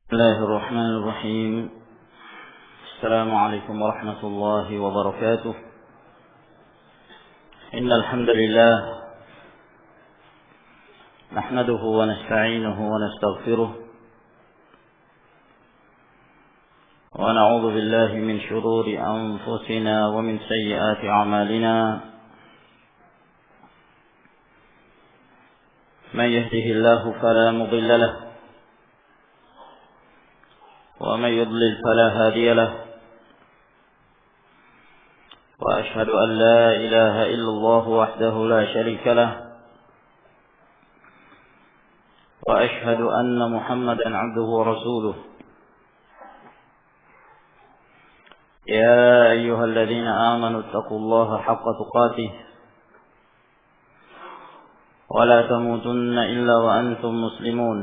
بسم الله الرحمن الرحيم. السلام عليكم ورحمة الله وبركاته. إن الحمد لله نحمده ونستعينه ونستغفره ونعوذ بالله من شرور أنفسنا ومن سيئات أعمالنا. من يهده الله فلا مضل له ومن يضلل فلا هادي له، وأشهد أن لا إله إلا الله وحده لا شريك له، وأشهد أن محمدا عبده ورسوله. يا أيها الذين آمنوا اتقوا الله حق تقاته ولا تموتن إلا وأنتم مسلمون.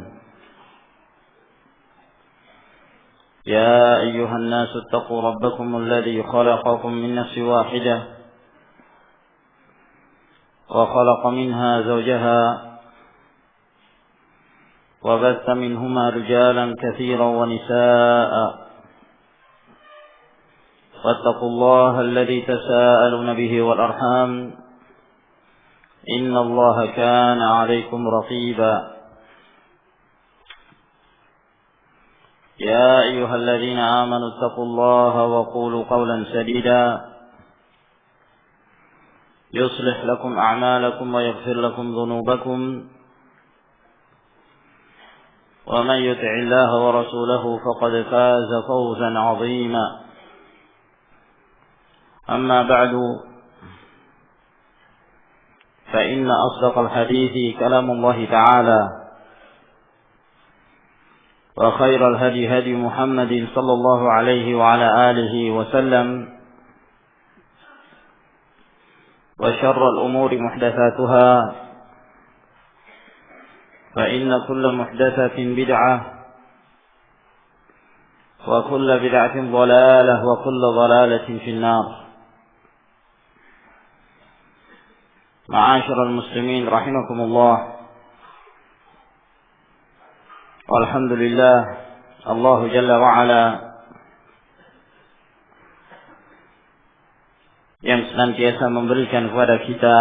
يا أيها الناس اتقوا ربكم الذي خلقكم من نفس واحدة وخلق منها زوجها وبث منهما رجالا كثيرا ونساء، واتقوا الله الذي تساءلون به والأرحام إن الله كان عليكم رقيبا. يا أيها الذين آمنوا اتقوا الله وقولوا قولا سديدا يصلح لكم أعمالكم ويغفر لكم ذنوبكم، ومن يطع الله ورسوله فقد فاز فوزا عظيما. أما بعد، فإن أصدق الحديث كلام الله تعالى، وخير الهدي هدي محمد صلى الله عليه وعلى آله وسلم، وشر الأمور محدثاتها، فإن كل محدثة بدعة، وكل بدعة ضلالة، وكل ضلالة في النار. معاشر المسلمين رحمكم الله، alhamdulillah, Allah Jalla wa'ala yang senantiasa memberikan kepada kita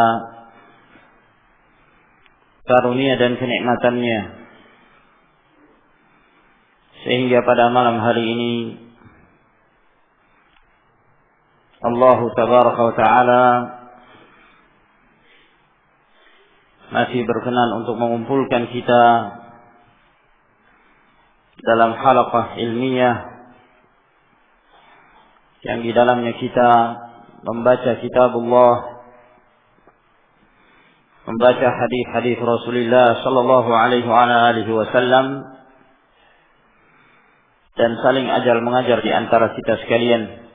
karunia dan kenikmatannya, sehingga pada malam hari ini Allah Tabaraka wa Ta'ala masih berkenan untuk mengumpulkan kita dalam halaqah ilmiah yang di dalamnya kita membaca kitabullah, membaca hadis-hadis Rasulullah sallallahu alaihi wasallam, dan saling ajar mengajar di antara kita sekalian.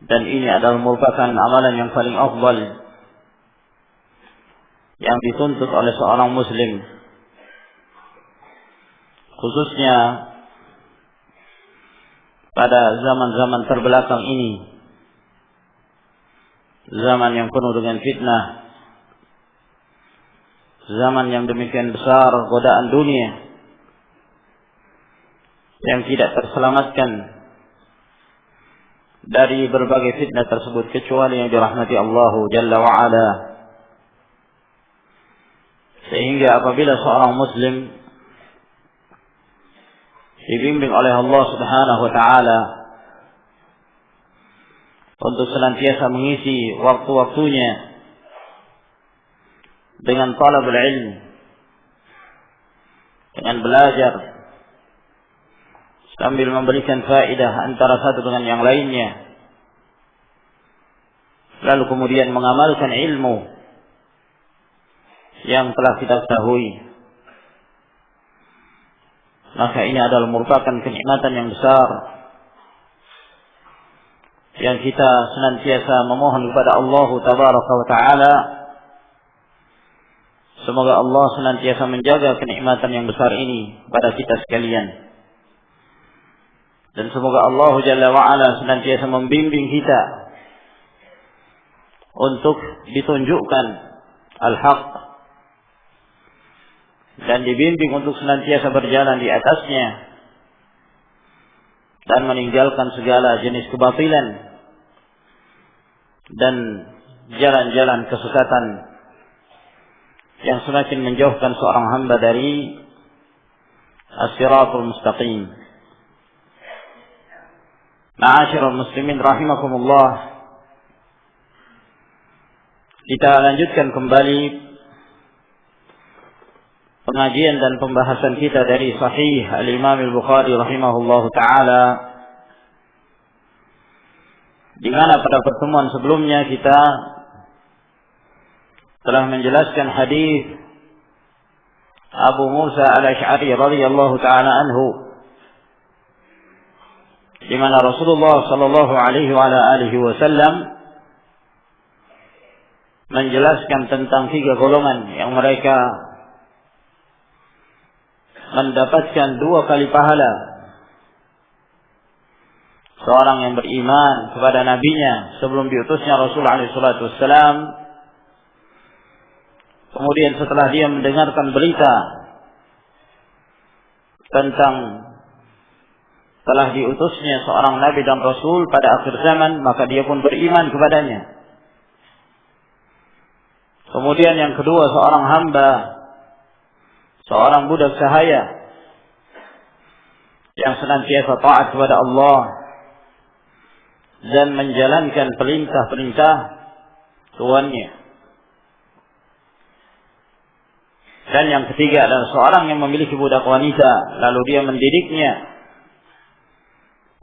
Dan ini adalah merupakan amalan yang paling afdal yang dituntut oleh seorang muslim, khususnya pada zaman-zaman terbelakang ini, zaman yang penuh dengan fitnah, zaman yang demikian besar godaan dunia yang tidak terselamatkan dari berbagai fitnah tersebut kecuali yang dirahmati Allah Jalla wa'ala. Sehingga apabila seorang muslim dibimbing oleh Allah Subhanahu wa Ta'ala untuk senantiasa mengisi waktu-waktunya dengan talabul ilm, dengan belajar sambil memberikan faedah antara satu dengan yang lainnya, lalu kemudian mengamalkan ilmu yang telah kita ketahui, maka ini adalah merupakan kenikmatan yang besar yang kita senantiasa memohon kepada Allah Tabaraka wa Ta'ala. Semoga Allah senantiasa menjaga kenikmatan yang besar ini pada kita sekalian, dan semoga Allah Jalla wa'ala senantiasa membimbing kita untuk ditunjukkan al-haq dan dibimbing untuk senantiasa berjalan di atasnya dan meninggalkan segala jenis kebatilan dan jalan-jalan kesesatan yang semakin menjauhkan seorang hamba dari as-siratul mustaqim. Ma'asyiral muslimin rahimakumullah, kita lanjutkan kembali pengajian dan pembahasan kita dari Sahih Al-Imam Al-Bukhari rahimahullahu ta'ala, di mana pada pertemuan sebelumnya kita telah menjelaskan hadis Abu Musa Al-Asy'ari radhiyallahu ta'ala anhu, di mana Rasulullah sallallahu alaihi wa alihi wasallam menjelaskan tentang 3 golongan yang mereka mendapatkan 2 kali pahala. Seorang yang beriman kepada nabinya sebelum diutusnya Rasul alaihi salatu wassalam, kemudian setelah dia mendengarkan berita tentang telah diutusnya seorang nabi dan rasul pada akhir zaman, maka dia pun beriman kepadanya. Kemudian yang kedua, seorang hamba, seorang budak sahaya yang senantiasa taat kepada Allah dan menjalankan perintah-perintah tuannya. Dan yang ketiga adalah seorang yang memiliki budak wanita, lalu dia mendidiknya,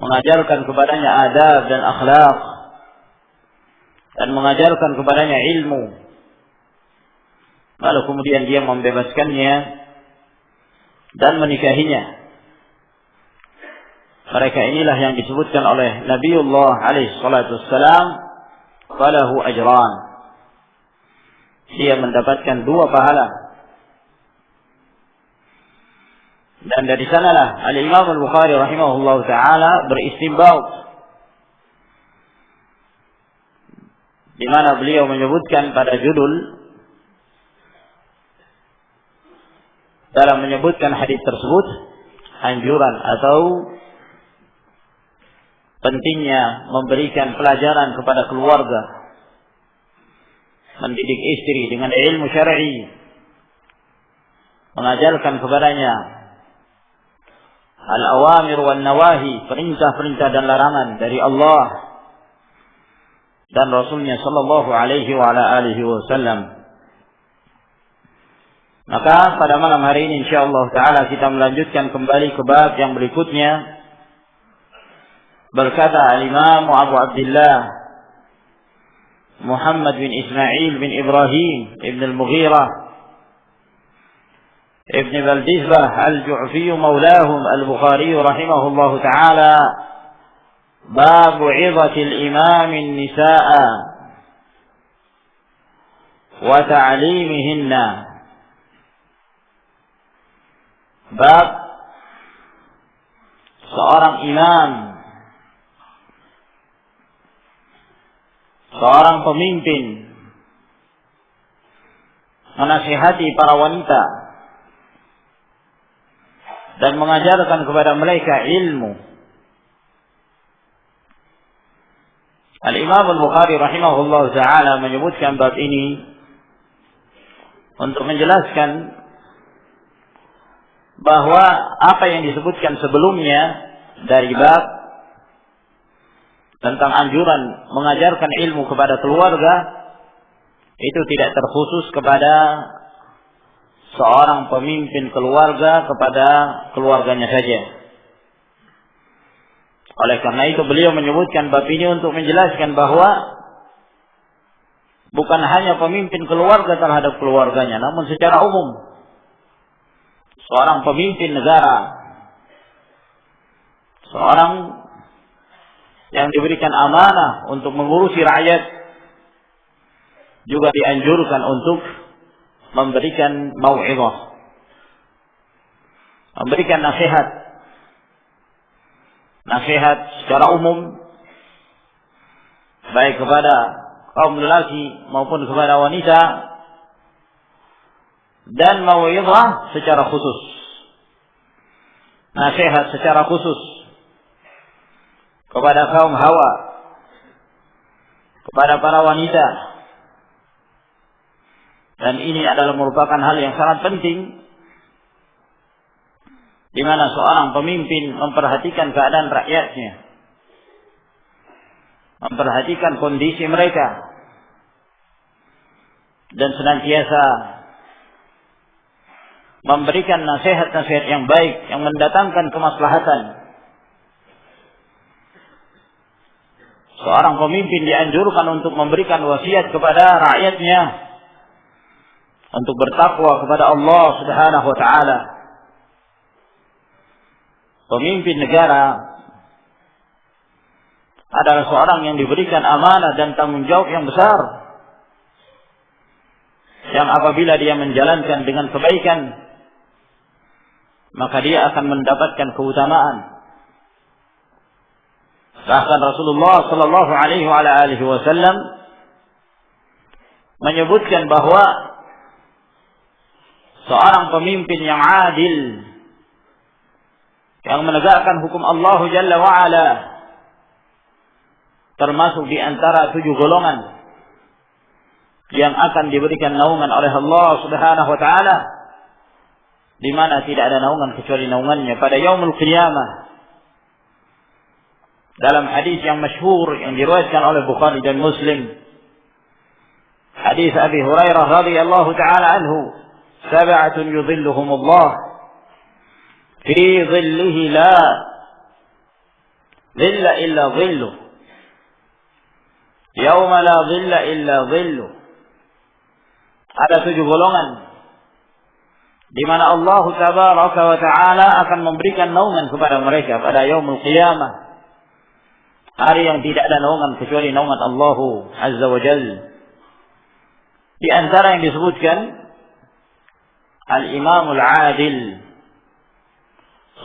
mengajarkan kepadanya adab dan akhlak, dan mengajarkan kepadanya ilmu, lalu kemudian dia membebaskannya dan menikahinya. Mereka inilah yang disebutkan oleh Nabiullah alaihi salatu wassalam, falahu ajran. Dia mendapatkan 2 pahala. Dan dari sanalah Al-Imam Al-Bukhari rahimahullahu ta'ala beristinbat, di mana beliau menyebutkan pada judul, dalam menyebutkan hadis tersebut, anjuran atau pentingnya memberikan pelajaran kepada keluarga, mendidik istri dengan ilmu syar'i, mengajarkan kepadanya al-awamir wal nawahi, perintah-perintah dan larangan dari Allah dan Rasulnya sallallahu alaihi wa ala alihi wasallam. Maka pada malam hari ini insyaallah taala kita melanjutkan kembali ke bab yang berikutnya. Berkata al-Imam Abu Abdullah Muhammad bin Ismail bin Ibrahim ibn al-Mughirah ibn Baldizbah al-Ju'fi maulahum al-Bukhari rahimahullahu ta'ala, bab 'idhati al-imam an-nisaa wa ta'limihinna. Bab seorang imam, seorang pemimpin menasihati para wanita dan mengajarkan kepada mereka ilmu. Al-Imam Al-Bukhari rahimahullah ta'ala menyebutkan bab ini untuk menjelaskan bahwa apa yang disebutkan sebelumnya dari bab tentang anjuran mengajarkan ilmu kepada keluarga itu tidak terkhusus kepada seorang pemimpin keluarga kepada keluarganya saja. Oleh karena itu beliau menyebutkan bab ini untuk menjelaskan bahwa bukan hanya pemimpin keluarga terhadap keluarganya, namun secara umum seorang pemimpin negara, seorang yang diberikan amanah untuk mengurusi rakyat, juga dianjurkan untuk memberikan mau'izah, memberikan nasihat secara umum, baik kepada kaum lelaki maupun kepada wanita, dan mau'izah secara khusus, nasihat secara khusus kepada kaum hawa, kepada para wanita. Dan ini adalah merupakan hal yang sangat penting, di mana seorang pemimpin memperhatikan keadaan rakyatnya, memperhatikan kondisi mereka, dan senantiasa memberikan nasihat-nasihat yang baik yang mendatangkan kemaslahatan. Seorang pemimpin dianjurkan untuk memberikan wasiat kepada rakyatnya untuk bertakwa kepada Allah Subhanahu wa taala. Pemimpin negara adalah seorang yang diberikan amanah dan tanggung jawab yang besar, yang apabila dia menjalankan dengan kebaikan, maka dia akan mendapatkan keutamaan. Bahkan Rasulullah sallallahu alaihi wasallam menyebutkan bahwa seorang pemimpin yang adil, yang menegakkan hukum Allah Jalla wa'ala, termasuk di antara 7 golongan yang akan diberikan naungan oleh Allah Subhanahu wa taala, di mana tidak ada naungan kecuali naungannya pada yaumul qiyamah. Dalam hadis yang masyhur yang diriwayatkan oleh Bukhari dan Muslim, hadis Abi Hurairah radhiyallahu taala anhu, sab'atun yudhilluhumullah fi dhillihi la dhilla illa dhilluh yauma la dhilla illa dhilluh. Ada 7 golongan di mana Allah tabaraka wa taala akan memberikan naungan kepada mereka pada yaumul qiyamah, hari yang tidak ada naungan kecuali naungan Allah azza wa jalla. Di antara yang disebutkan al-imamul adil,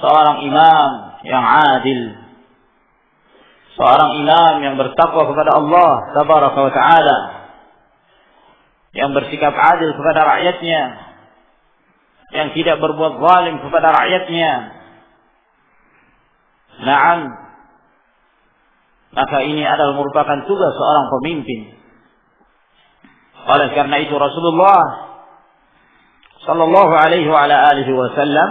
seorang imam yang adil, seorang imam yang bertakwa kepada Allah tabaraka wa taala, yang bersikap adil kepada rakyatnya, yang tidak berbuat zalim kepada rakyatnya. Naam, maka ini adalah merupakan tugas seorang pemimpin. Oleh karena itu Rasulullah sallallahu alaihi wasallam,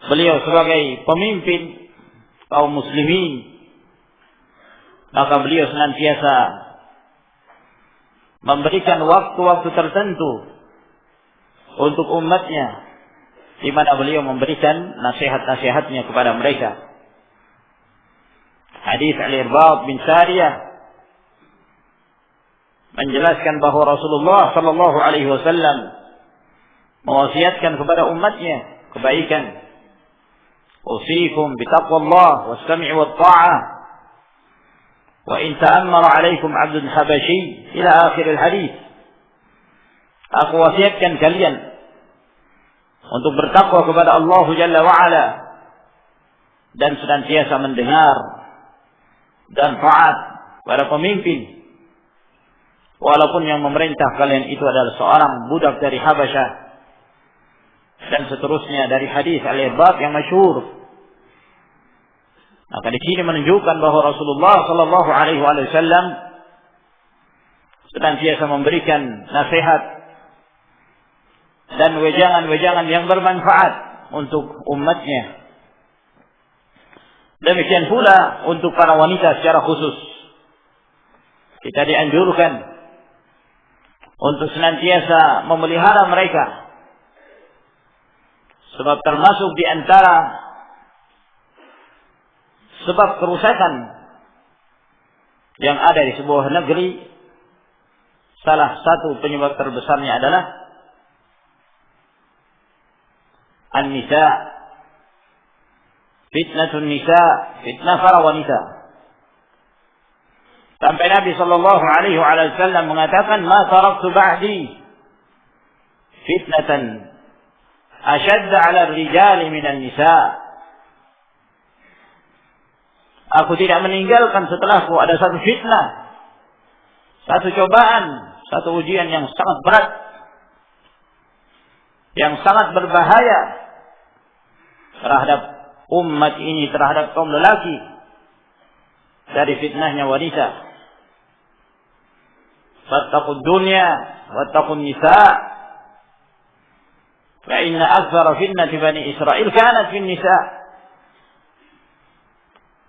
beliau sebagai pemimpin kaum muslimin, maka beliau senantiasa memberikan waktu-waktu tertentu untuk umatnya, di mana beliau memberikan nasihat-nasihatnya kepada mereka. Hadis Al-Irbad bin Sariyah menjelaskan bahwa Rasulullah sallallahu alaihi wasallam mewasiatkan kepada umatnya kebaikan. Usikum bitaqwallah was-sam'i wat-tha'ah wa in ta'ammara 'alaikum 'abdun habashi ila akhir al-hadis. Aku wasiatkan kalian untuk bertakwa kepada Allah Jalla wa Ala dan senantiasa mendengar dan taat pada pemimpin, walaupun yang memerintah kalian itu adalah seorang budak dari Habasyah, dan seterusnya dari hadis Al-Irbad yang masyhur. Maka di sini menunjukkan bahwa Rasulullah sallallahu alaihi wasallam senantiasa memberikan nasihat dan wejangan-wejangan yang bermanfaat untuk umatnya. Demikian pula untuk para wanita secara khusus, kita dianjurkan untuk senantiasa memelihara mereka, sebab termasuk di antara sebab kerusakan yang ada di sebuah negeri, salah satu penyebab terbesarnya adalah an-nisa, fitnatun nisa, fitnah para wanita. Sampai Nabi sallallahu alaihi wasallam mengatakan, "Ma taraktu ba'di fitnatan ashadda 'ala ar-rijali min an-nisa." Aku tidak meninggalkan setelahku ada satu fitnah, satu cobaan, satu ujian yang sangat berat yang sangat berbahaya terhadap umat ini, terhadap kaum lelaki dari fitnahnya wanita. Fattaqud dunya wattaqun nisa fa inna aktsara fitnati bani Israil kanat fin nisa.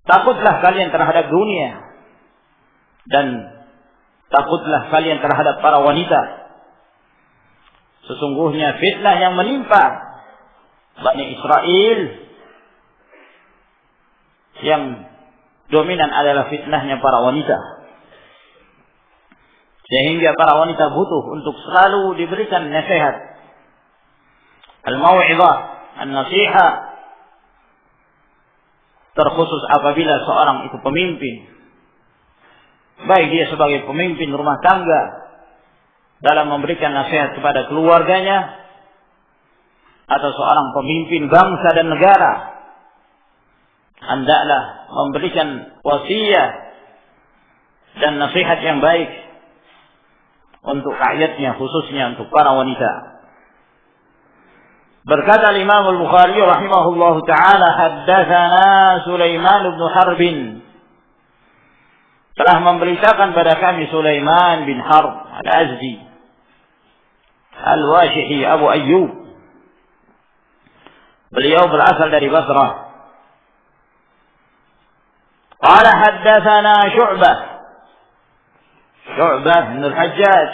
Takutlah kalian terhadap dunia dan takutlah kalian terhadap para wanita. Sesungguhnya fitnah yang menimpa Bani Israel yang dominan adalah fitnahnya para wanita. Sehingga para wanita butuh untuk selalu diberikan nasihat, al-mau'izah, an-nasiha, terkhusus apabila seorang itu pemimpin, baik dia sebagai pemimpin rumah tangga dalam memberikan nasihat kepada keluarganya, atau seorang pemimpin bangsa dan negara, hendaklah memberikan wasiat dan nasihat yang baik untuk rakyatnya, khususnya untuk para wanita. Berkata Imam Al-Bukhari rahimahullahu taala, haddatsana Sulaiman bin Harb, telah memberitakan pada kami Sulaiman bin Harb Al-Azdi Al-Washihi Abu Ayyub. Beliau berasal dari Basrah. Qala haddatsana Syu'bah bin Al-Hajjaj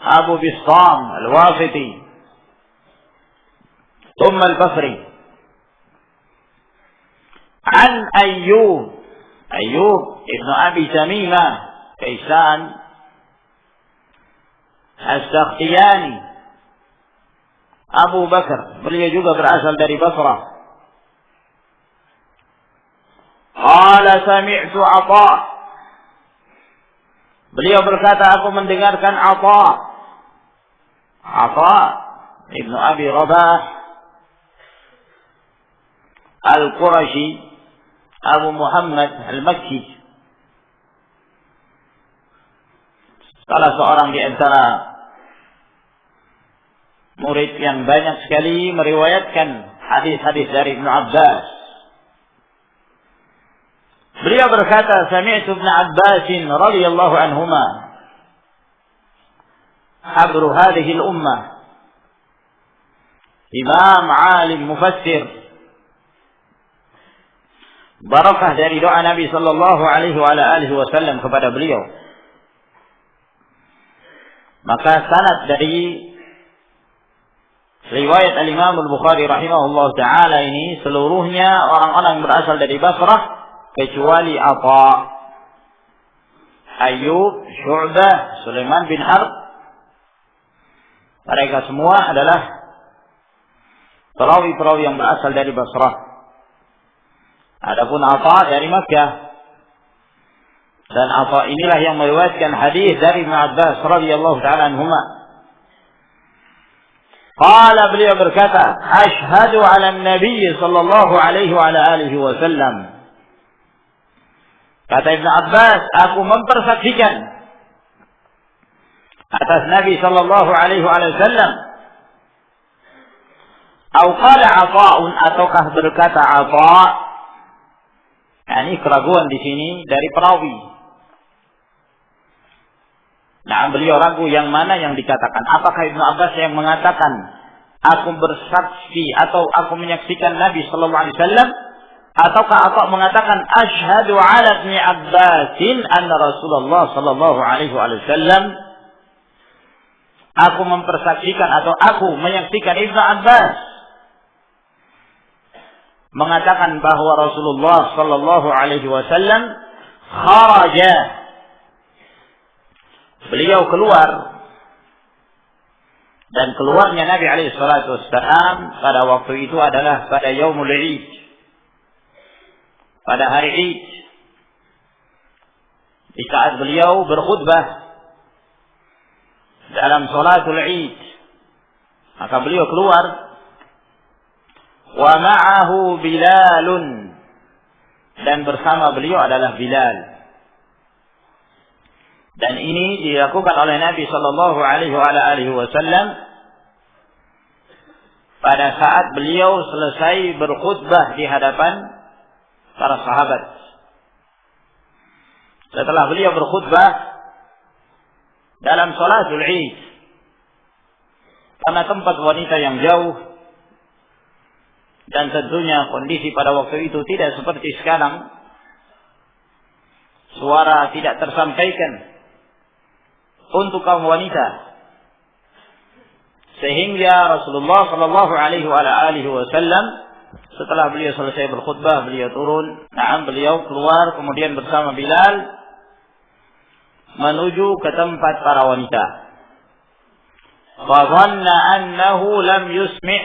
Abu Bistam Al-Wasiti ثم البصري عن أيوب ابن أبي تميمة كيسان السختياني Abu Bakar, beliau juga berasal dari Basrah. Qala sami'tu Atha, beliau berkata aku mendengarkan Atha ibn Abi Rabah Al-Qurashi Abu Muhammad Al-Makki, salah seorang di antara murid yang banyak sekali meriwayatkan hadis-hadis dari Ibnu Abbas. Beliau berkata, sami'tu Ibnu Abbas radhiyallahu anhuma habru hadhihi al-ummah, imam alim mufassir, barakah dari doa Nabi sallallahu alaihi wasallam kepada beliau. Maka sanad dari riwayat al-Imam Al-Bukhari rahimahullah ta'ala ini seluruhnya orang-orang berasal dari Basrah kecuali Atha, Ayyub, Syu'bah, Sulaiman bin Harb. Mereka semua adalah perawi-perawi yang berasal dari Basrah. Adapun Atha dari Makkah, dan Atha inilah yang meriwayatkan hadis dari Ibnu Abbas radhiyallahu ta'ala anhuma. Qala, beliau berkata, asyhadu 'ala an-nabiy sallallahu alaihi wa ala alihi wasallam. Kata Ibnu Abbas, aku mempersaksikan atas Nabi sallallahu alaihi wasallam. Atau qala Atha'un, ataukah berkata Atha. Ini keraguan di sini dari perawi. Nah, beliau ragu yang mana yang dikatakan. Apakah Ibnu Abbas yang mengatakan aku bersaksi atau aku menyaksikan Nabi sallallahu alaihi wasallam, ataukah Atha mengatakan asyhadu 'ala Ibnu Abbasin anna Rasulullah sallallahu alaihi wasallam, aku mempersaksikan atau aku menyaksikan Ibnu Abbas mengatakan bahwa Rasulullah sallallahu alaihi wasallam kharaja, beliau keluar, dan keluarnya Nabi alaihi salatu wassalam pada waktu itu adalah pada Yaumul Id, pada hari Id, di saat beliau berkhutbah dalam salatul Id, maka beliau keluar. Wa ma'ahu Bilalun, dan bersama beliau adalah Bilal. Dan ini dilakukan oleh Nabi sallallahu alaihi wasallam pada saat beliau selesai berkhutbah di hadapan para sahabat. Setelah beliau berkhutbah dalam salatul Id, karena tempat wanita yang jauh dan tentunya kondisi pada waktu itu tidak seperti sekarang, suara tidak tersampaikan untuk kaum wanita, sehingga Rasulullah Shallallahu Alaihi Wasallam setelah beliau selesai berkhutbah, beliau turun, beliau keluar kemudian bersama Bilal menuju ke tempat para wanita. Fa dhanna annahu lam yusmi'.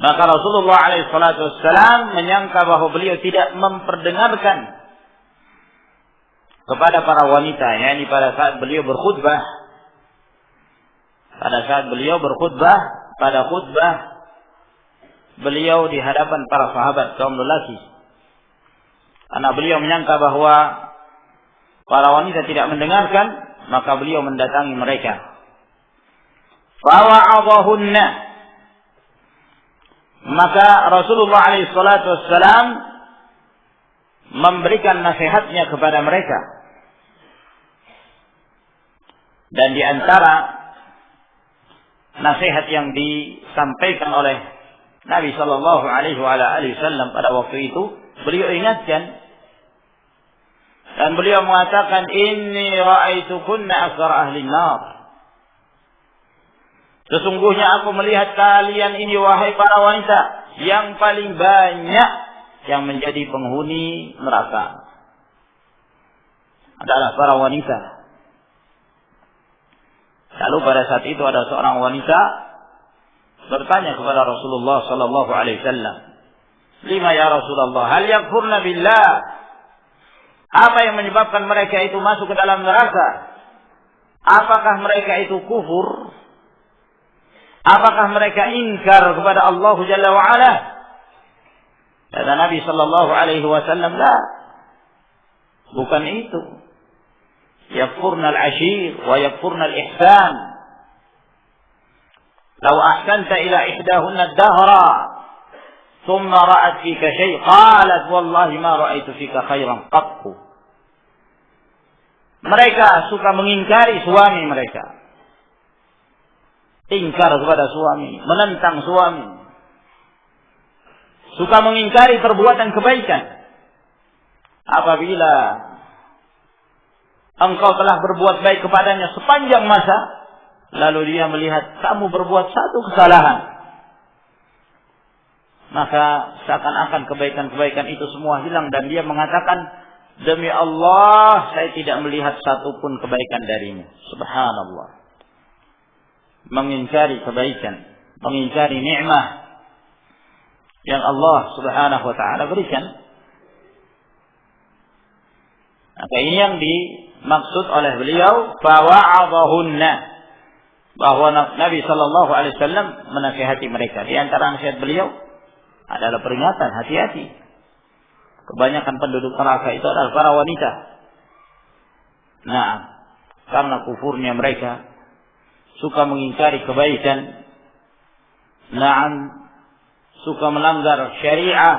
Maka Rasulullah alaihi salatu wassalam menyangka bahwa beliau tidak memperdengarkan kepada para wanita, yakni pada saat beliau berkhutbah. Pada saat beliau berkhutbah, pada khutbah beliau di hadapan para sahabat kaum lelaki. Karena beliau menyangka bahwa para wanita tidak mendengarkan, maka beliau mendatangi mereka. Fawa'adhahunna. Maka Rasulullah alaihi salatu wassalam memberikan nasihatnya kepada mereka. Dan di antara nasihat yang disampaikan oleh Nabi Shallallahu Alaihi Wasallam pada waktu itu, beliau ingatkan dan beliau mengatakan, Inni ra'aitukunna aktsara ahli nar. Sesungguhnya aku melihat kalian ini wahai para wanita yang paling banyak yang menjadi penghuni neraka adalah para wanita. Lalu pada saat itu ada seorang wanita bertanya kepada Rasulullah sallallahu alaihi wasallam, "Lima ya Rasulullah, hal yakfurna billah?" Apa yang menyebabkan mereka itu masuk ke dalam neraka? Apakah mereka itu kufur? Apakah mereka ingkar kepada Allah Jalla wa Ala? Kata Nabi sallallahu alaihi wasallam, "La. Bukan itu. Yakfurna al-ashir wa yakfurna al-ihsan. Law ahsanta ila ihdahunna ad-dahra thumma ra'at fika shay' qalat wallahi ma ra'aitu fika khairan qattu." Mereka suka mengingkari suami mereka. Ingkar kepada suami, menentang suami. Suka mengingkari perbuatan kebaikan. Apabila engkau telah berbuat baik kepadanya sepanjang masa, lalu dia melihat kamu berbuat satu kesalahan, maka seakan-akan kebaikan-kebaikan itu semua hilang dan dia mengatakan, demi Allah saya tidak melihat satupun kebaikan darimu. Subhanallah. Mengingkari kebaikan, mengingkari nikmat yang Allah Subhanahu wa taala berikan. Maka ini yang dimaksud oleh beliau, fawa'adhahunna, bahwa Nabi sallallahu alaihi wasallam menasihati mereka. Di antara nasihat beliau adalah peringatan, hati-hati. Kebanyakan penduduk neraka itu adalah para wanita. Nah, karena kufurnya mereka, suka mengingkari kebaikan, suka melanggar syariah,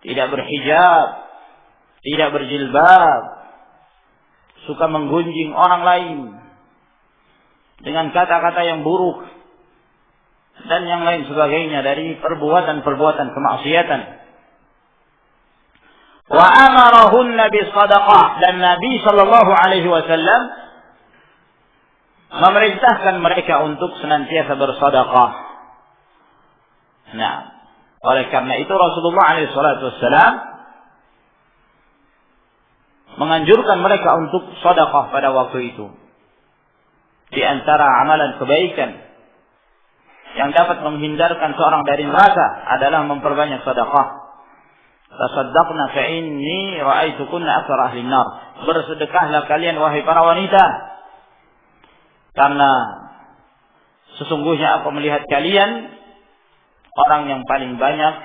tidak berhijab, tidak berjilbab, suka menggunjing orang lain dengan kata-kata yang buruk dan yang lain sebagainya dari perbuatan-perbuatan kemaksiatan. Wa amarahunna bisadaqah, dan Nabi sallallahu alaihi wasallam memerintahkan mereka untuk senantiasa bersedekah. Nah, oleh karena itu Rasulullah alaihi salatu wassalam menganjurkan mereka untuk sedekah pada waktu itu. Di antara amalan kebaikan yang dapat menghindarkan seorang dari neraka adalah memperbanyak sedekah. Tasaddaqna fa inni ra'aitukunna aktsara ahli nar. Bersedekahlah kalian wahai para wanita, karena sesungguhnya aku melihat kalian orang yang paling banyak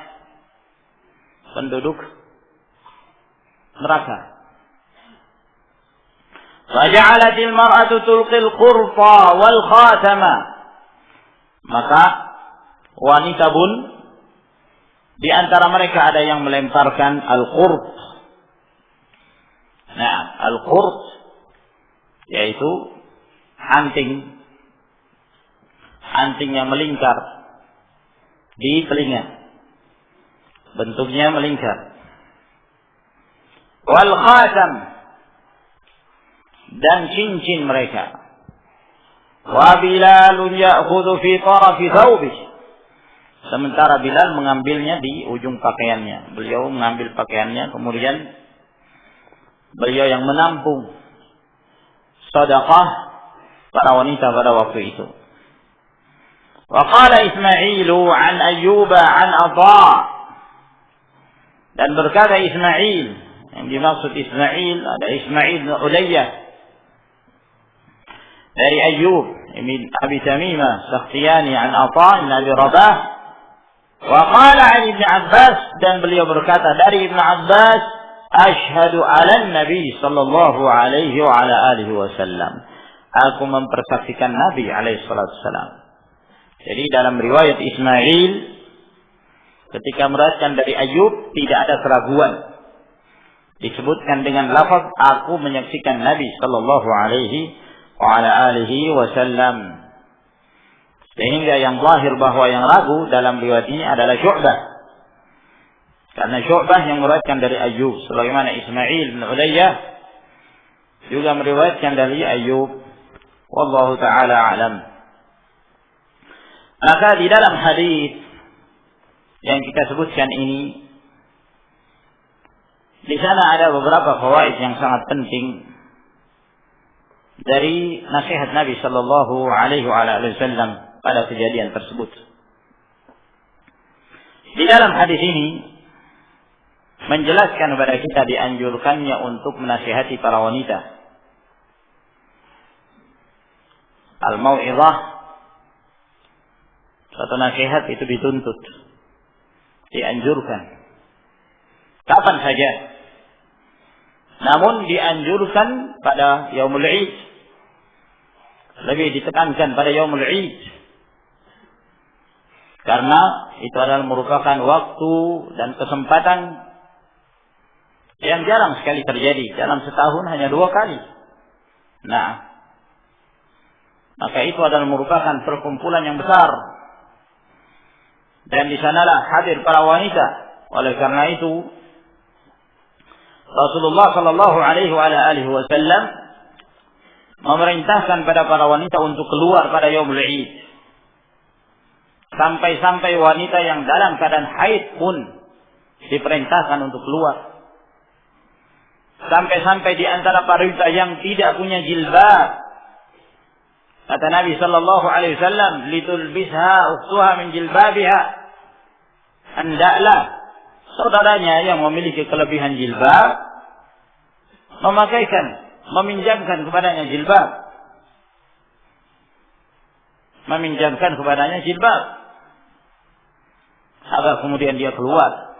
penduduk neraka. Faja'alatil mar'atu tulqil qurfa wal khatama. Maka wanita pun di antara mereka ada yang melemparkan al-qurt. Nah, al-qurt yaitu anting yang melingkar di telinga. Bentuknya melingkar. Wal khatam, dan cincin mereka. Wa Bilalun ya'khudhu fi tarafi thawbihi, sementara Bilal mengambilnya di ujung pakaiannya. Beliau mengambil pakaiannya, kemudian beliau yang menampung sedekah para wanita pada waktu itu. Wa qala Ismailu an Ayyuba an Atha, dan berkata Ismail, yang dimaksud Ismail ada Ismail bin Ulayyah dari Ayyub bin Abi Tamimah Sakhtiyani an Atha bin Abi Rabah. Wa qala an Ibn Abbas, dan beliau berkata dari Ibn Abbas, asyhadu ala Nabi sallallahu alaihi wa ala alihi wasallam, aku mempersaksikan Nabi alaihi salatu wasallam. Jadi dalam riwayat Ismail ketika meriwayatkan dari Ayyub tidak ada keraguan, disebutkan dengan lafaz aku menyaksikan Nabi sallallahu alaihi wa ala alihi wasallam. Sehingga yang zahir bahwa yang ragu dalam riwayat ini adalah Syu'bah. Karena Syu'bah yang meriwayatkan dari Ayyub, sebagaimana Ismail bin Ulayyah juga meriwayatkan dari Ayyub. Wallahu taala alam. Maka di dalam hadis yang kita sebutkan ini, di sana ada beberapa fawaid yang sangat penting dari nasihat Nabi sallallahu alaihi wasallam pada kejadian tersebut. Di dalam hadis ini menjelaskan kepada kita dianjurkannya untuk menasihati para wanita. Al-mau'izah, suatu nasihat itu dituntut, dianjurkan kapan saja. Namun dianjurkan pada Yaumul Id, lebih ditekankan pada Yaumul Id, karena itu adalah merupakan waktu dan kesempatan yang jarang sekali terjadi. Dalam setahun hanya 2 kali. Nah, maka itu adalah merupakan perkumpulan yang besar. Dan di sanalah hadir para wanita. Oleh karena itu, Rasulullah sallallahu alaihi wasallam memerintahkan pada para wanita untuk keluar pada Yaumul Id. Sampai-sampai wanita yang dalam keadaan haid pun diperintahkan untuk keluar. Sampai-sampai di antara para wanita yang tidak punya jilbab, kata Nabi sallallahu alaihi wasallam, litulbisha ukhtuha min jilbabiha, hendaklah saudaranya yang memiliki kelebihan jilbab meminjamkan kepadanya jilbab, agar kemudian dia keluar.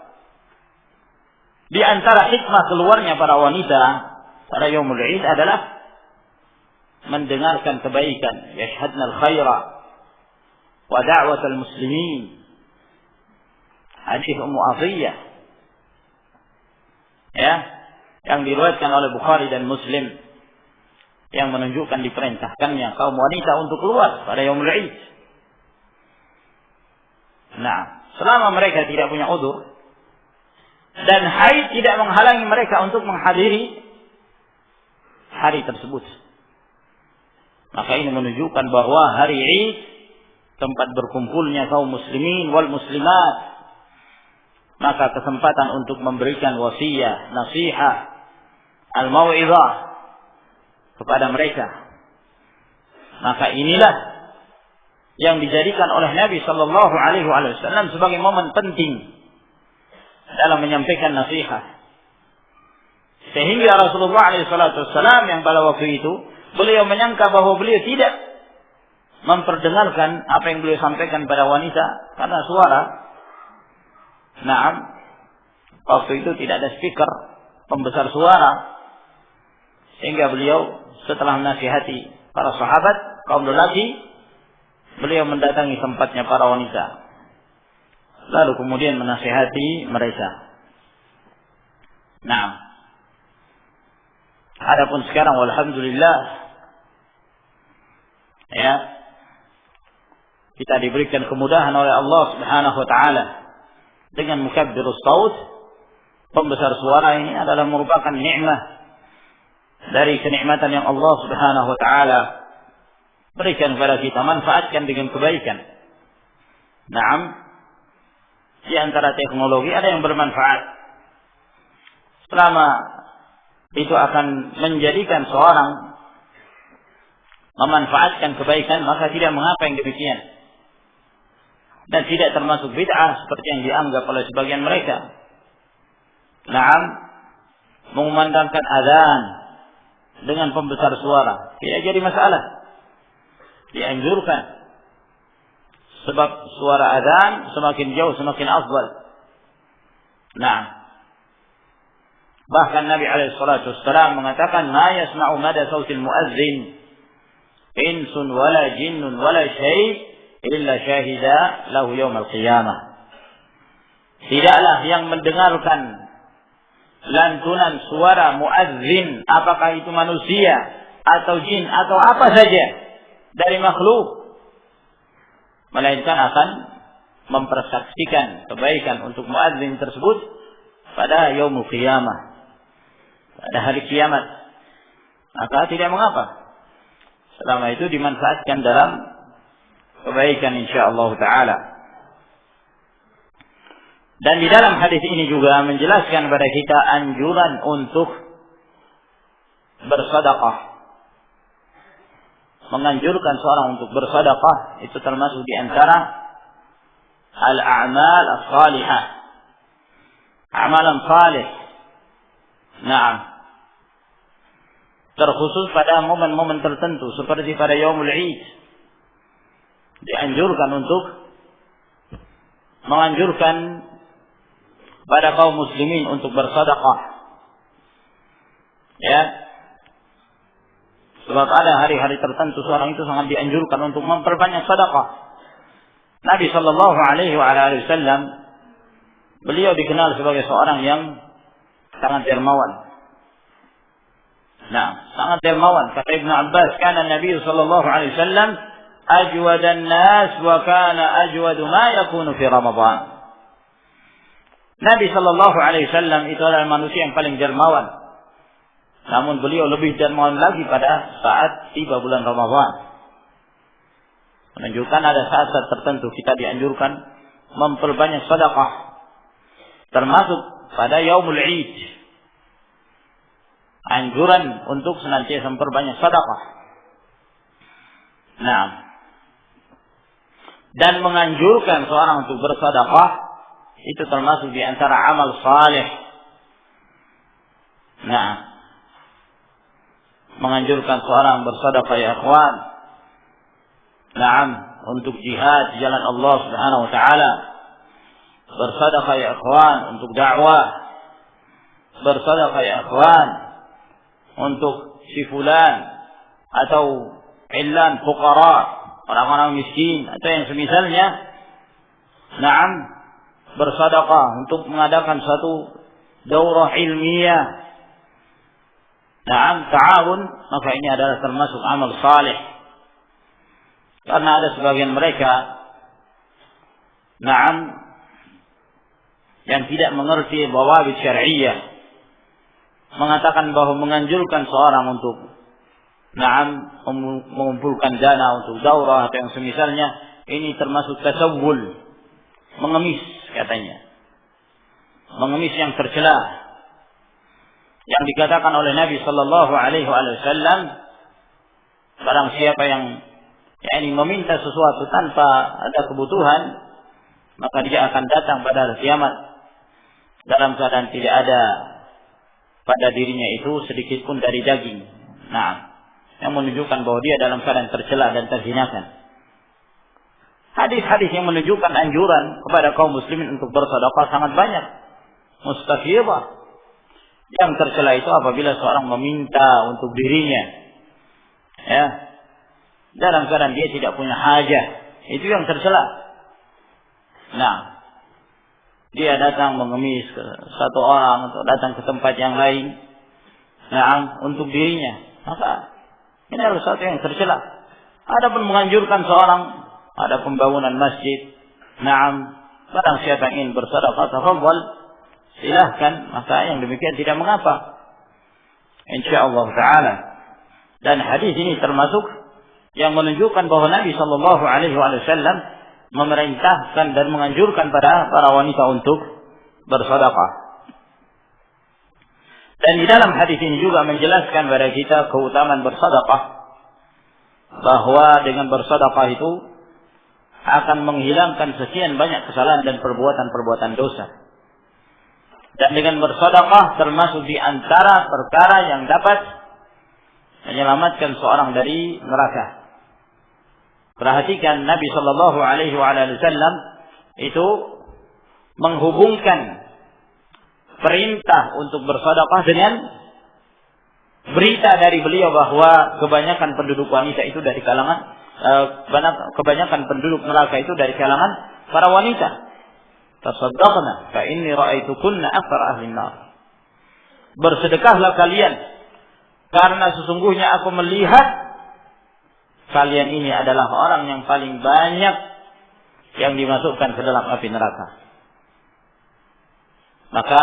Di antara hikmah keluarnya para wanita pada Yaumul Id adalah mendengarkan kebaikan, yashhadna al-khaira wa da'wat al-muslimin. Hadis Ummu Athiyah, ya, yang diriwayatkan oleh Bukhari dan Muslim, yang menunjukkan diperintahkannya kaum wanita untuk keluar pada Yaumul Id. Nah, selama mereka tidak punya udzur dan haid tidak menghalangi mereka untuk menghadiri hari tersebut, maka ini menunjukkan bahwa hari Id tempat berkumpulnya kaum muslimin wal muslimat, maka kesempatan untuk memberikan wasiat, nasihat, al-mau'izah kepada mereka. Maka inilah yang dijadikan oleh Nabi sallallahu alaihi wasallam sebagai momen penting dalam menyampaikan nasihat. Sehingga Rasulullah alaihi wasallam yang pada waktu itu beliau menyangka bahwa beliau tidak memperdengarkan apa yang beliau sampaikan pada wanita karena suara. Naam, waktu itu tidak ada speaker pembesar suara, sehingga beliau setelah menasihati para sahabat kaum lelaki, beliau mendatangi tempatnya para wanita, lalu kemudian menasihati mereka. Nah, adapun sekarang walhamdulillah, ya, kita diberikan kemudahan oleh Allah Subhanahu wa taala dengan mukabbirus shaut, pembesar suara ini adalah merupakan nikmat dari kenikmatan yang Allah Subhanahu wa taala berikan kepada kita, manfaatkan dengan kebaikan. Naam, di antara teknologi ada yang bermanfaat. Selama itu akan menjadikan seorang memanfaatkan kebaikan, maka tidak mengapa yang demikian. Dan tidak termasuk bid'ah seperti yang dianggap oleh sebagian mereka. Naam, mengumandangkan azan dengan pembesar suara tidak jadi masalah, dianjurkan, sebab suara azan semakin jauh semakin afdal. Nah, bahkan Nabi alaihi salatu wassalam mengatakan, "Ma yasma'u mada sautil muazzin insun wala jinnun wala syai' illa syahida lahu yaumal qiyamah." Tidaklah yang mendengarkan lantunan suara muazzin, apakah itu manusia atau jin atau apa saja dari makhluk, melainkan akan mempersaksikan kebaikan untuk muazzin tersebut pada yaumul qiyamah, pada hari kiamat. Maka tidak mengapa selama itu dimanfaatkan dalam kebaikan insyaallah taala. Dan di dalam hadis ini juga menjelaskan kepada kita anjuran untuk bersedekah. Menganjurkan seorang untuk bersedekah itu termasuk di antara al-a'mal as-salihah. Amalan salih. Naam. Terkhusus pada momen-momen tertentu seperti pada Yaumul Id. Dianjurkan untuk menganjurkan pada kaum muslimin untuk bersedekah. Ya. Sebab ada hari-hari tertentu seorang itu sangat dianjurkan untuk memperbanyak sedekah. Nabi sallallahu alaihi wasallam beliau dikenal sebagai seorang yang sangat dermawan. Nah, sangat dermawan. Kata Ibnu Abbas, "Kana Nabi sallallahu alaihi wasallam ajwadan nas wa kana ajwadu ma yakunu fi Ramadan." Nabi sallallahu alaihi wasallam itu adalah manusia yang paling dermawan. Namun beliau lebih dermawan lagi pada saat tiba bulan Ramadan. Menunjukkan ada saat-saat tertentu kita dianjurkan memperbanyak sedekah. Termasuk pada Yaumul Id. Anjuran untuk senantiasa memperbanyak sedekah. Nah, dan menganjurkan seorang untuk bersedekah itu termasuk di antara amal saleh. Nah, menganjurkan seorang bersedekah ya ikhwan. Naam, untuk jihad di jalan Allah Subhanahu wa taala. Bersedekah ya ikhwan untuk dakwah. Bersedekah ya ikhwan untuk si fulan atau illan fuqara, orang-orang miskin atau yang semisalnya. Naam, bersedekah untuk mengadakan suatu daurah ilmiah. Naam, ta'awun, maka ini adalah termasuk amal saleh. Karena ada sebagian mereka, naam, yang tidak mengerti bawabit syar'iyyah, mengatakan bahwa menganjurkan seorang untuk naam mengumpulkan dana untuk daurah atau yang semisalnya, ini termasuk tasawwul, mengemis katanya. Mengemis yang tercela. Yang dikatakan oleh Nabi sallallahu alaihi wasallam, barang siapa yang meminta sesuatu tanpa ada kebutuhan, maka dia akan datang pada hari kiamat dalam keadaan tidak ada pada dirinya itu sedikit pun dari daging. Nah, yang menunjukkan bahwa dia dalam keadaan tercela dan terhinakan. Hadis-hadis yang menunjukkan anjuran kepada kaum muslimin untuk bersedekah sangat banyak. Mustafidah. Yang tercela itu apabila seorang meminta untuk dirinya, ya, dalam keadaan dia tidak punya hajah, itu yang tercela. Nah, dia datang mengemis ke satu orang atau datang ke tempat yang lain, nah, untuk dirinya, maka ini adalah sesuatu yang tercela. Adapun menganjurkan seorang ada pembangunan masjid, nah, barang siapa ingin bersedekah, tafadhal, silahkan, maka yang demikian tidak mengapa, insyaallah taala. Dan hadis ini termasuk yang menunjukkan bahwa Nabi sallallahu alaihi wasallam memerintahkan dan menganjurkan pada para wanita untuk bersedekah. Dan di dalam hadis ini juga menjelaskan kepada kita keutamaan bersedekah, bahwa dengan bersedekah itu akan menghilangkan sekian banyak kesalahan dan perbuatan-perbuatan dosa. Dan dengan bersedekah termasuk di antara perkara yang dapat menyelamatkan seorang dari neraka. Perhatikan Nabi sallallahu alaihi wasallam itu menghubungkan perintah untuk bersedekah dengan berita dari beliau bahwa kebanyakan penduduk wanita itu dari kalangan kebanyakan penduduk neraka itu dari kalangan para wanita. Tasaddaqna fa inni ra'aitukunna aktsar ahli nar. Bersedekahlah kalian karena sesungguhnya aku melihat kalian ini adalah orang yang paling banyak yang dimasukkan ke dalam api neraka. Maka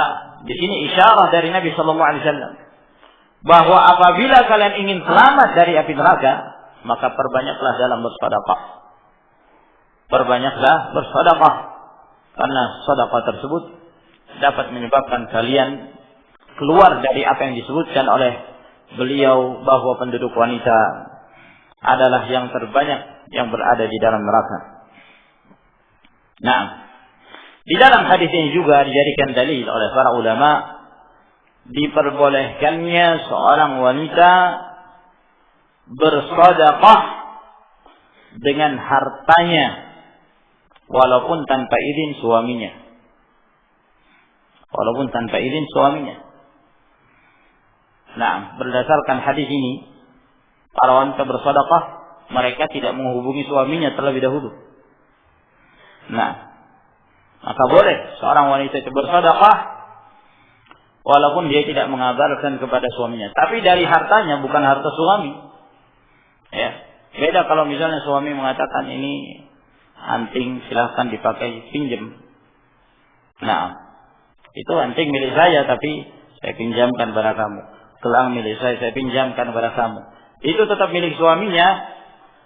di sini isyarat dari Nabi sallallahu alaihi wasallam bahwa apabila kalian ingin selamat dari api neraka, maka perbanyaklah dalam bersedekah. Perbanyaklah bersedekah, karena sedekah tersebut dapat menyebabkan kalian keluar dari apa yang disebutkan oleh beliau bahwa penduduk wanita adalah yang terbanyak yang berada di dalam neraka. Nah, di dalam hadis ini juga dijadikan dalil oleh para ulama diperbolehkannya seorang wanita bersedekah dengan hartanya walaupun tanpa izin suaminya. Walaupun tanpa izin suaminya. Nah, berdasarkan hadis ini, para wanita bersedekah, mereka tidak menghubungi suaminya terlebih dahulu. Nah, maka boleh seorang wanita itu bersedekah walaupun dia tidak mengabarkan kepada suaminya. Tapi dari hartanya, bukan harta suami. Ya, beda kalau misalnya suami mengatakan ini anting silahkan dipakai, pinjam. Nah, itu anting milik saya tapi saya pinjamkan pada kamu. Gelang milik saya pinjamkan pada kamu. Itu tetap milik suaminya,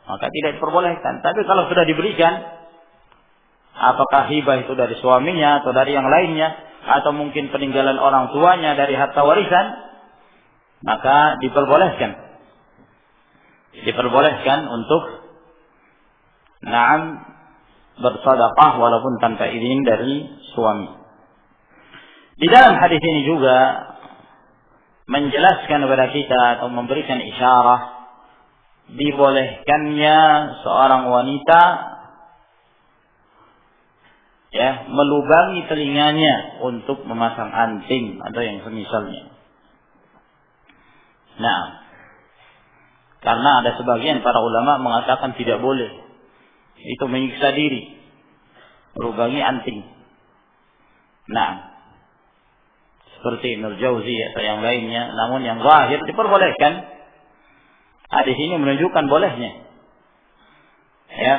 maka tidak diperbolehkan. Tapi kalau sudah diberikan, apakah hibah itu dari suaminya atau dari yang lainnya, atau mungkin peninggalan orang tuanya dari harta warisan, maka diperbolehkan. Diperbolehkan untuk bersedekah walaupun tanpa izin dari suami. Di dalam hadis ini juga menjelaskan kepada kita atau memberikan isyarat dibolehkannya seorang wanita melubangi telinganya untuk memasang anting atau yang semisalnya. Nah, karena ada sebagian para ulama mengatakan tidak boleh, itu menyiksa diri, melubangi anting. Nah, seperti Ibnu Jauzi atau yang lainnya, namun yang zahir diperbolehkan. Hadis ini menunjukkan bolehnya. Ya,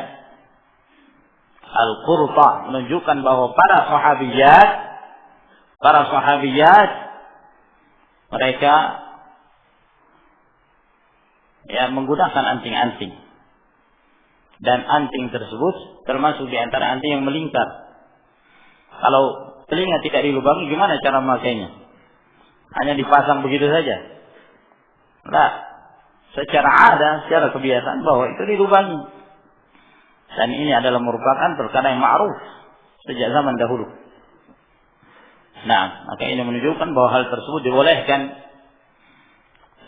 Al-Qurta menunjukkan bahwa para sahabiyat mereka menggunakan anting-anting, dan anting tersebut termasuk di antara anting yang melingkar. Kalau telinga tidak dilubangi, gimana cara memakainya? Hanya dipasang begitu saja? Nah, secara kebiasaan bahwa itu dilubangi. Dan ini adalah merupakan perkara yang ma'ruf sejak zaman dahulu. Nah, maka ini menunjukkan bahwa hal tersebut dibolehkan.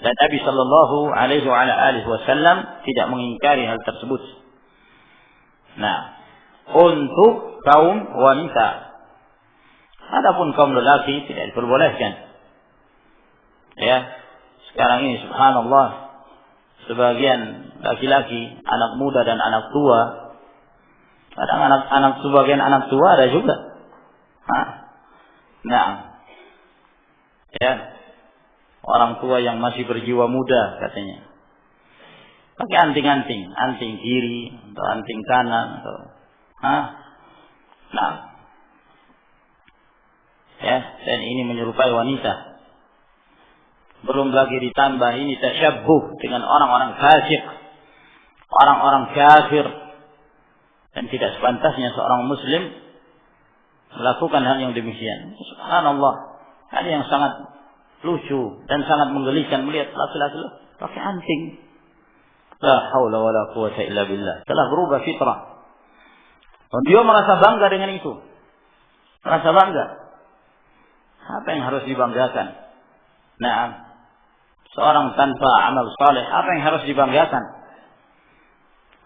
Dan Nabi sallallahu alaihi wasallam tidak mengingkari hal tersebut. Nah, untuk kaum wanita. Adapun kaum lelaki tidak diperbolehkan. Ya, sekarang ini subhanallah, sebagian laki-laki, anak muda dan anak tua, Kadang anak sebagian anak tua ada juga. Nah, ya, orang tua yang masih berjiwa muda katanya, pakai anting-anting, anting kiri atau anting kanan atau, nah, ya, dan ini menyerupai wanita. Belum lagi ditambah ini tasyabbuh dengan orang-orang fasik, orang-orang kafir. Dan tidak sepantasnya seorang muslim melakukan hal yang demikian. Subhanallah, hal yang sangat lucu dan sangat menggelikan melihat laki-laki pakai anting. La haula wala quwwata illa billah. Telah berubah fitrah. Dan dia merasa bangga dengan itu. Merasa bangga. Apa yang harus dibanggakan? Nah, seorang tanpa amal saleh, apa yang harus dibanggakan?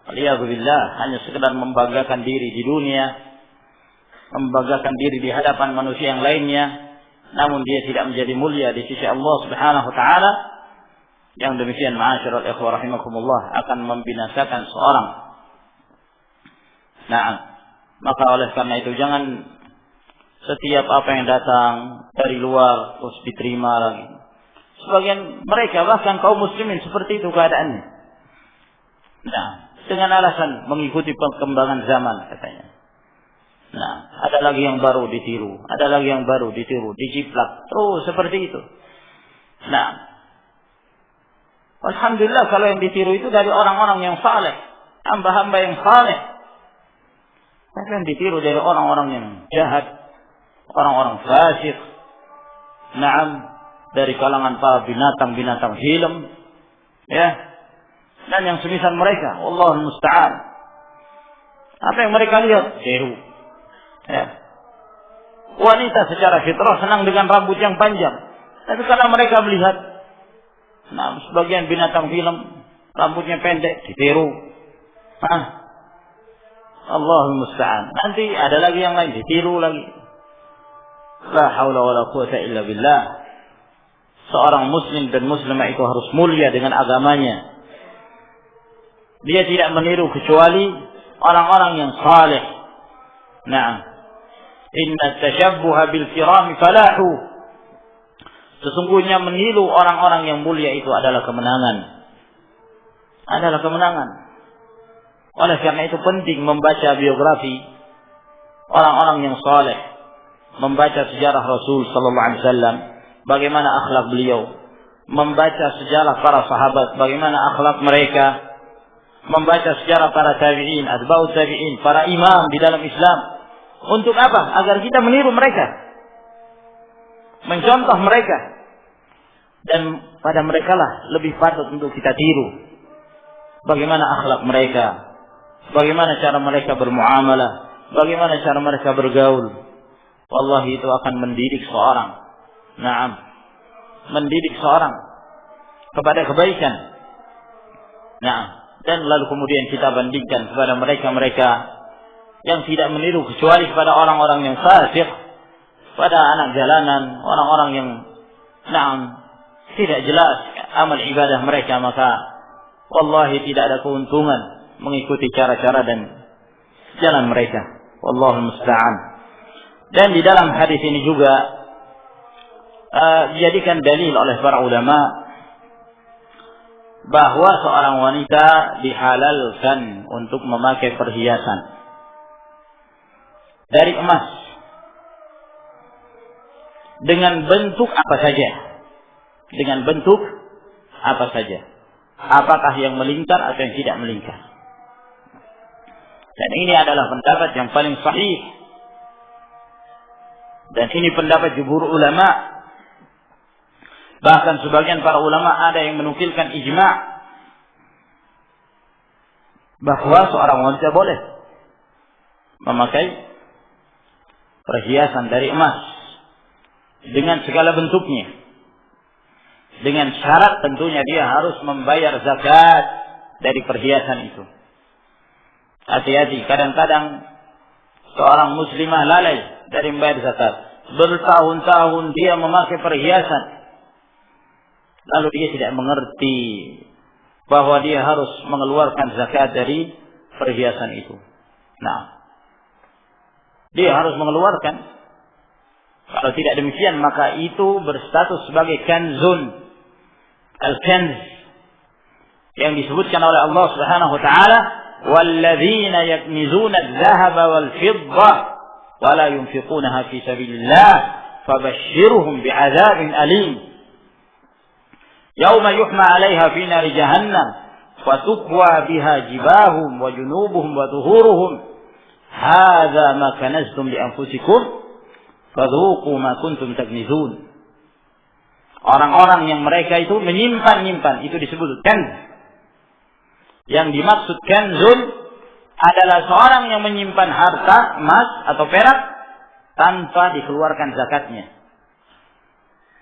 Waliyadzubillah, hanya sekedar membanggakan diri di dunia, membanggakan diri di hadapan manusia yang lainnya, namun dia tidak menjadi mulia di sisi Allah Subhanahu wa taala. Yang demikian, ma'asyiral ikhwah rahimakumullah, akan membinasakan seorang. Nah, maka oleh karena itu jangan setiap apa yang datang dari luar terus diterima lagi. Sebagian mereka bahkan kaum muslimin seperti itu keadaannya. Nah, dengan alasan mengikuti perkembangan zaman katanya. Nah, ada lagi yang baru ditiru, ada lagi yang baru ditiru, diciplak terus seperti itu. Nah, alhamdulillah kalau yang ditiru itu dari orang-orang yang saleh, hamba-hamba yang saleh. Tapi yang ditiru dari orang-orang yang jahat, orang-orang fasik. Naam, dari kalangan para binatang-binatang film, ya. Dan yang semisal mereka, Wallahul musta'an. Apa yang mereka lihat? Tiru. Ya. Wanita secara fitrah senang dengan rambut yang panjang. Tapi karena mereka melihat, nah, sebagian binatang film rambutnya pendek, ditiru. Allahul musta'an. Nanti ada lagi yang lain, ditiru lagi. La haula wala quwwata illa billah. Seorang muslim dan muslimah itu harus mulia dengan agamanya. Dia tidak meniru kecuali orang-orang yang saleh. Nah, inna tashabbuha bil kirami falahu. Sesungguhnya meniru orang-orang yang mulia itu adalah kemenangan. Adalah kemenangan. Oleh karena itu penting membaca biografi orang-orang yang saleh, membaca sejarah Rasul sallallahu alaihi wasallam, bagaimana akhlak beliau, membaca sejarah para sahabat, bagaimana akhlak mereka, membaca sejarah para tabi'in, atba'ut tabi'in, para imam di dalam Islam. Untuk apa? Agar kita meniru mereka, mencontoh mereka, dan pada mereka lah lebih patut untuk kita tiru. Bagaimana akhlak mereka, bagaimana cara mereka bermuamalah, bagaimana cara mereka bergaul. Wallahi itu akan mendidik seorang. Naam, mendidik seorang kepada kebaikan. Nah, dan lalu kemudian kita bandingkan kepada mereka-mereka yang tidak meniru kecuali kepada orang-orang yang fasik, pada anak jalanan, orang-orang yang tidak jelas amal ibadah mereka, maka wallahi tidak ada keuntungan mengikuti cara-cara dan jalan mereka. Wallahul musta'an. Dan di dalam hadis ini juga dijadikan dalil oleh para ulama bahwa seorang wanita dihalalkan untuk memakai perhiasan dari emas dengan bentuk apa saja. Dengan bentuk apa saja. Apakah yang melingkar atau yang tidak melingkar. Dan ini adalah pendapat yang paling sahih. Dan ini pendapat jumhur ulama. Bahkan sebagian para ulama ada yang menukilkan ijma' bahwa seorang wanita boleh memakai perhiasan dari emas dengan segala bentuknya, dengan syarat tentunya dia harus membayar zakat dari perhiasan itu. Hati-hati, kadang-kadang seorang muslimah lalai dari membayar zakat. Bertahun-tahun dia memakai perhiasan, lalu dia tidak mengerti bahwa dia harus mengeluarkan zakat dari perhiasan itu. Nah, dia harus mengeluarkan. Kalau tidak demikian maka itu berstatus sebagai kanzun, al-kanz, yang disebutkan oleh Allah Subhanahu wa taala, walladzina yaknizuna adh-dhahaba wal-fidda wa la yunfiqunaha fi sabilillah fabashshirhum bi'adzabin alim yauma yuhma 'alaiha fi nari jahannam fatukwa biha jibahum wa junubuhum wa dhuhuruhum hadza ma kanaztum li anfusikum fadhuqu ma kuntum taknizun. Orang-orang yang mereka itu menyimpan, itu disebut kanz. Yang dimaksud kanzun adalah seorang yang menyimpan harta emas atau perak tanpa dikeluarkan zakatnya.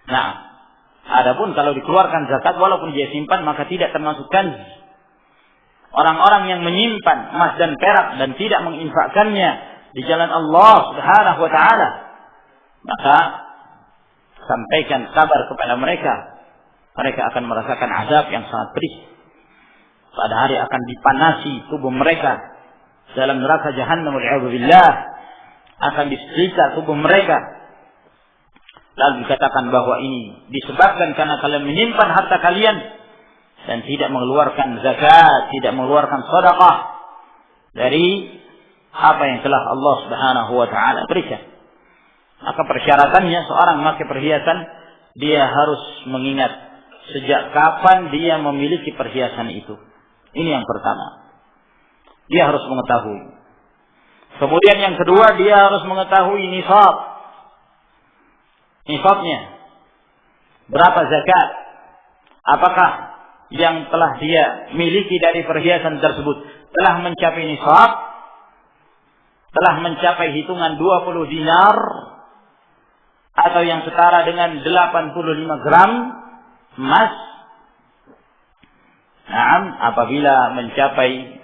Nah, adapun kalau dikeluarkan zakat walaupun dia simpan maka tidak termasuk kanz. Orang-orang yang menyimpan emas dan perak dan tidak menginfakkannya di jalan Allah Subhanahu wa taala, maka sampaikan kabar kepada mereka, mereka akan merasakan azab yang sangat pedih. Pada hari akan dipanasi tubuh mereka dalam neraka jahannam wal'iyadzubillah, akan disiksa tubuh mereka. Lalu dikatakan bahwa ini disebabkan karena kalian menyimpan harta kalian dan tidak mengeluarkan zakat, tidak mengeluarkan sedekah dari apa yang telah Allah Subhanahu wa taala berikan. Maka persyaratannya seorang memakai perhiasan, dia harus mengingat sejak kapan dia memiliki perhiasan itu. Ini yang pertama. Dia harus mengetahui. Kemudian yang kedua, dia harus mengetahui nisab. Nisabnya. Berapa zakat? Apakah yang telah dia miliki dari perhiasan tersebut telah mencapai nisab? Telah mencapai hitungan 20 dinar? Atau yang setara dengan 85 gram emas? Nah, apabila mencapai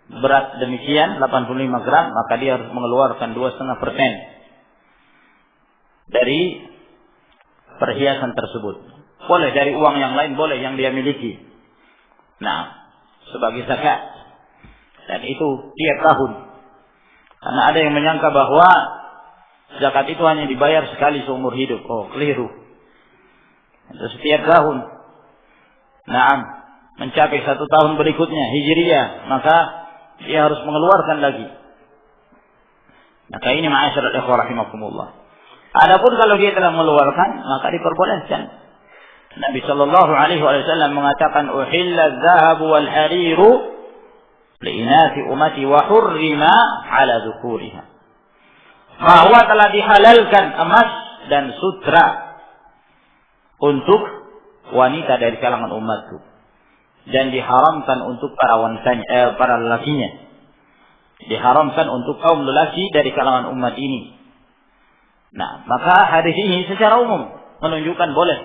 berat demikian 85 gram, maka dia harus mengeluarkan 2,5% dari perhiasan tersebut. Boleh dari uang yang lain, boleh yang dia miliki. Nah, sebagai zakat. Dan itu tiap tahun. Karena ada yang menyangka bahwa zakat itu hanya dibayar sekali seumur hidup. Oh, keliru. Itu setiap tahun. Nah, mencapai 1 tahun berikutnya hijriyah, maka dia harus mengeluarkan lagi. Maka ini ma'asyiral ikhwah rahimakumullah. Adapun kalau dia telah mengeluarkan, maka diperbolehkan. Nabi sallallahu alaihi wasallam mengatakan uhilla adh-dhahabu wal hariru li'inati ummati wa hurrima 'ala dzukuriha. Bahwa telah dihalalkan emas dan sutra untuk wanita dari kalangan umatku dan diharamkan untuk para wanita, para lelakinya. Diharamkan untuk kaum lelaki dari kalangan umat ini. Nah, maka hadis ini secara umum menunjukkan boleh.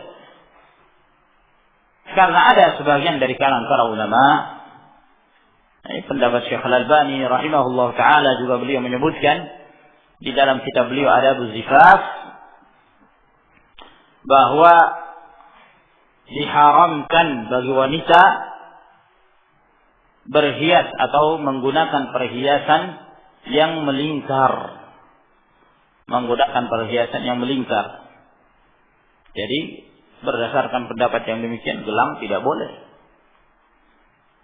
Karena ada sebagian dari kalangan para ulama, pendapat Syekh Al-Albani rahimahullah taala juga beliau menyebutkan di dalam kitab beliau Adabuz Zifaf bahwa diharamkan bagi wanita berhias atau menggunakan perhiasan yang melingkar. Menggunakan perhiasan yang melingkar. Jadi berdasarkan pendapat yang demikian, gelang tidak boleh.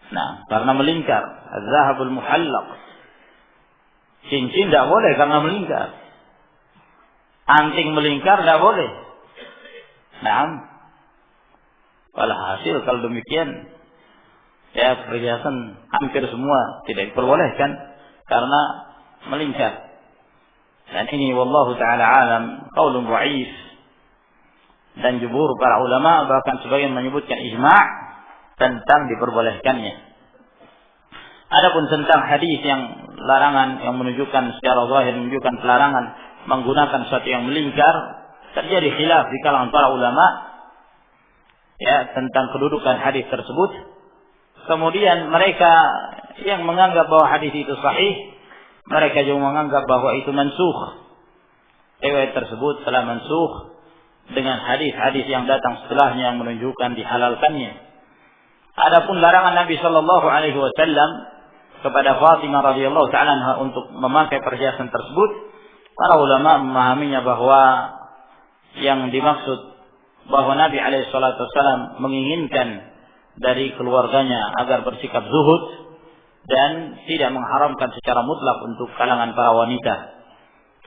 Nah, karena melingkar. Az-zahabul muhallaq. Cincin tidak boleh karena melingkar. Anting melingkar tidak boleh. Nah, walhasil kalau demikian, ya perhiasan hampir semua tidak diperbolehkan karena melingkar. Dan ini wallahu taala alam qaulun dhaif, dan jumhur para ulama bahkan sebagian menyebutkan ijma' tentang diperbolehkannya. Adapun tentang hadis yang larangan yang menunjukkan secara zahir menunjukkan pelarangan menggunakan sesuatu yang melingkar, terjadi khilaf di kalangan para ulama ya tentang kedudukan hadis tersebut. Kemudian mereka yang menganggap bahwa hadis itu sahih, mereka juga menganggap bahwa itu mansukh. Riwayat tersebut telah mansukh dengan hadis-hadis yang datang setelahnya yang menunjukkan dihalalkannya. Adapun larangan Nabi sallallahu alaihi wasallam kepada Fatimah radhiyallahu ta'ala anha untuk memakai perhiasan tersebut, para ulama memahaminya bahwa yang dimaksud bahwa Nabi alaihi salatu wasallam menginginkan dari keluarganya agar bersikap zuhud dan tidak mengharamkan secara mutlak untuk kalangan para wanita.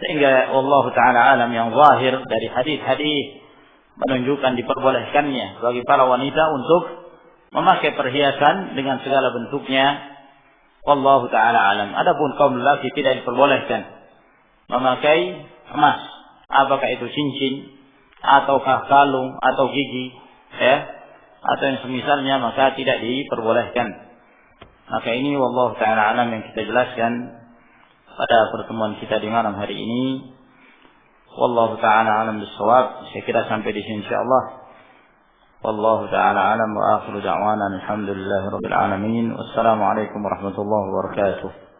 Sehingga Allah Ta'ala alam yang zahir dari hadis-hadis menunjukkan diperbolehkannya bagi para wanita untuk memakai perhiasan dengan segala bentuknya. Allah Ta'ala alam. Adapun kaum lelaki tidak diperbolehkan memakai emas, apakah itu cincin ataukah kalung atau gigi, ya, atau yang semisalnya, maka tidak diperbolehkan. Maka ini wallahu ta'ala alam yang kita jelaskan pada pertemuan kita di malam hari ini. Wallahu ta'ala alam bis-shawab. Saya kira sampai di sini insyaallah. Wallahu ta'ala alam wa akhiru da'wana alhamdulillahirabbil alamin. Wassalamu alaikum warahmatullahi wabarakatuh.